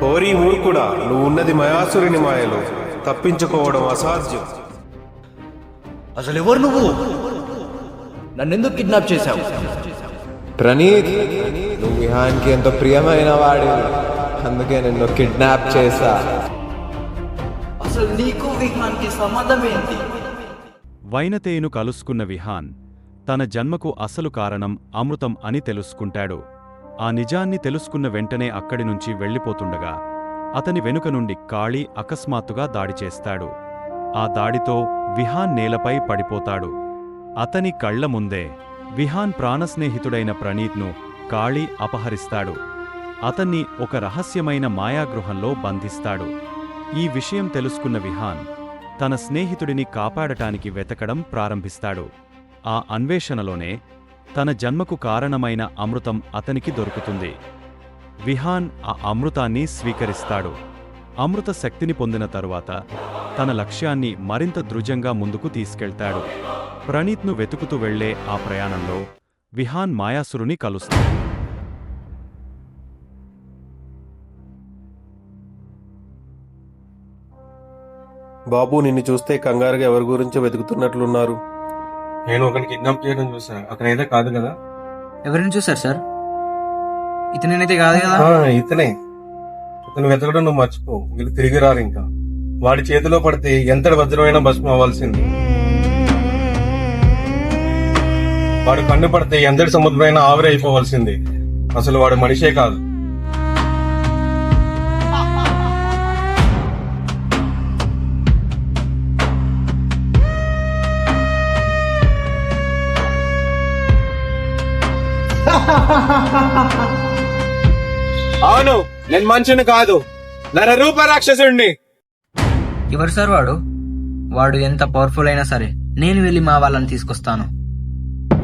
ఓరి మూర్ఖుడా, నువ్వు ఉన్నది మయాసురుని మాయలో, తప్పించుకోవడం అసాధ్యం. అసలు ఎవరు నువ్వు? నన్నెందుకు కిడ్నాప్ చేశావు? ప్రణీత్, నువ్వు విహాన్కి ఎంతో ప్రియమైన వాడి, అందుకే నిన్ను కిడ్నాప్ చేశా. అసలు నీకు విహాన్కి సంబంధం ఏంటి? వైనతేయును కలుసుకున్న విహాన్ తన జన్మకు అసలు కారణం అమృతం అని తెలుసుకుంటాడు. ఆ నిజాన్ని తెలుసుకున్న వెంటనే అక్కడి నుంచి వెళ్ళిపోతుండగా అతని వెనుక నుండి కాళీ అకస్మాత్తుగా దాడి చేస్తాడు. ఆ దాడితో విహాన్ నేలపై పడిపోతాడు. అతని కళ్ల ముందే విహాన్ ప్రాణస్నేహితుడైన ప్రణీత్ను కాళీ అపహరిస్తాడు. అతన్ని ఒక రహస్యమైన మాయాగృహంలో బంధిస్తాడు. ఈ విషయం తెలుసుకున్న విహాన్ తన స్నేహితుడిని కాపాడటానికి వెతకడం ప్రారంభిస్తాడు. ఆ అన్వేషణలోనే తన జన్మకు కారణమైన అమృతం అతనికి దొరుకుతుంది. విహాన్ ఆ అమృతాన్ని స్వీకరిస్తాడు. అమృత శక్తిని పొందిన తరువాత తన లక్ష్యాన్ని మరింత దృఢంగా ముందుకు తీసుకెళ్తాడు. ప్రణీత్ను వెతుకుతూ వెళ్లే ఆ ప్రయాణంలో విహాన్ మాయాసురుని కలుస్తాడు. బాబు, నిన్ను చూస్తే కంగారుగా ఎవరి గురించో వెతుకుతున్నట్లున్నారు. నేను ఒకరిని కిడ్నాప్ చేయడం చూసా, అతనైతే కాదు కదా? ఎవరిని చూసారు సార్? ఇతనైతే కాదు కదా? ఇతనే. ఇతను వెతకడం నువ్వు మర్చిపో, వీళ్ళు తిరిగి రారు. ఇంకా వాడి చేతిలో పడితే ఎంతటి వజ్రమైన భస్మం అవ్వాల్సింది. వాడు కన్ను పడితే ఎంతటి సముద్రమైన ఆవిరి అయిపోవాల్సింది. అసలు వాడు మనిషే కాదు. అవును, నేను మనిషిని కాదు, నరరూప రాక్షసుడిని. ఎవరు సార్ వాడు? వాడు ఎంత పవర్ఫుల్ అయినా సరే నేను వెళ్ళి మా వాళ్ళని తీసుకొస్తాను.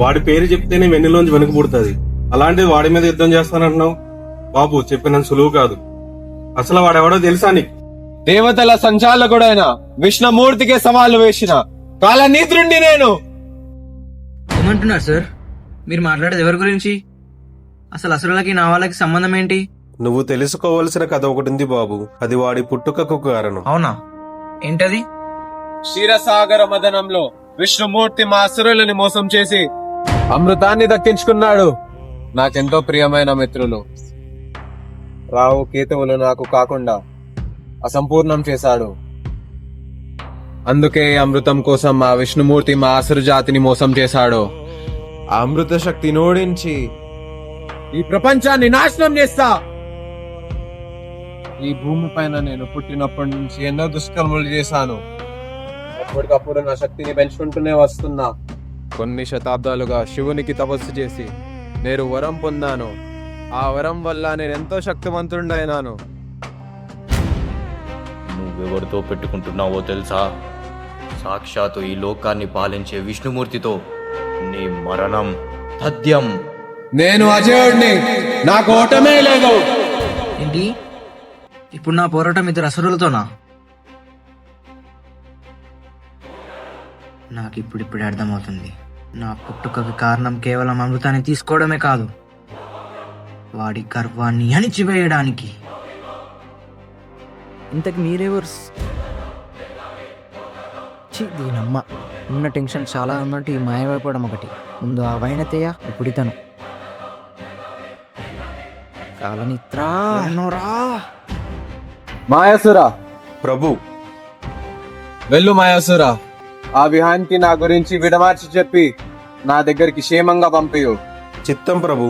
వాడి పేరు చెప్తేనే వెన్నులోంచి వెనుక పుడుతుంది. అలాంటిది వాడి మీద యుద్ధం చేస్తానంటున్నావు? బాబు, చెప్పినంత సులువు కాదు. అసలు వాడెవడో తెలుసా నీకు? దేవతల సంచాలకుడైన విష్ణుమూర్తికే సవాలు వేసిన కాలనీత్రుండి నేను. ఏమంటున్నారు సార్? మీరు మాట్లాడేది ఎవరి గురించి? అసలు అసురులకి నా వాళ్ళకి సంబంధం ఏంటి? నువ్వు తెలుసుకోవలసిన కథ ఒకటింది బాబు, అది వాడి పుట్టుకకు కారణం. అవునా? ఏంటది? క్షీరసాగర మదనంలో విష్ణుమూర్తి మా అసురులని మోసం చేసి అమృతాన్ని దక్కించుకున్నాడు. నాకెంతో ప్రియమైన మిత్రులు రావు కేతువులు నాకు కాకుండా అసంపూర్ణం చేశాడు. అందుకే అమృతం కోసం మా విష్ణుమూర్తి మా అసురు జాతిని మోసం చేశాడు. ఆ అమృత శక్తిని ఓడించి ఈ ప్రపంచాన్ని నాశనం చేస్తా. ఈ భూమి పైన నేను పుట్టినప్పటి నుంచి ఎన్నో దుష్కర్మలు చేశాను. ఎప్పటికప్పుడు నా శక్తిని పెంచుకుంటూనే వస్తున్నా. కొన్ని శతాబ్దాలుగా శివునికి తపస్సు చేసి నేను వరం పొందాను. ఆ వరం వల్ల నేను ఎంతో శక్తివంతుడైనాను. నువ్వెవరితో పెట్టుకుంటున్నావో తెలుసా? సాక్షాత్తు ఈ లోకాన్ని పాలించే విష్ణుమూర్తితో. నీ మరణం తథ్యం. నేను అజయుడిని, నాకు ఓటమే లేదు. ఏంటి? ఇప్పుడు నా పోరాటం ఇద్దరు అసురులతోనా? నాకు ఇప్పుడిప్పుడే అర్థమవుతుంది. నా పుట్టుకకి కారణం కేవలం అమృతాన్ని తీసుకోవడమే కాదు, వాడి గర్వాన్ని అణిచివేయడానికి. ఇంతకు మీరెవరు? దీనమ్మ, ఉన్న టెన్షన్ చాలా ఉన్నట్టు ఈ మాయమైపోవడం ఒకటి. ముందు ఆ వైనతేయ, ఇప్పుడు ఇతను కాలనిత్రా. మాయాసురా, ప్రభు, వెళ్ళు మాయాసురా. ఆ విహాన్కి నా గురించి విడమార్చి చెప్పి నా దగ్గరికి క్షేమంగా పంపియు. చిత్తం ప్రభు.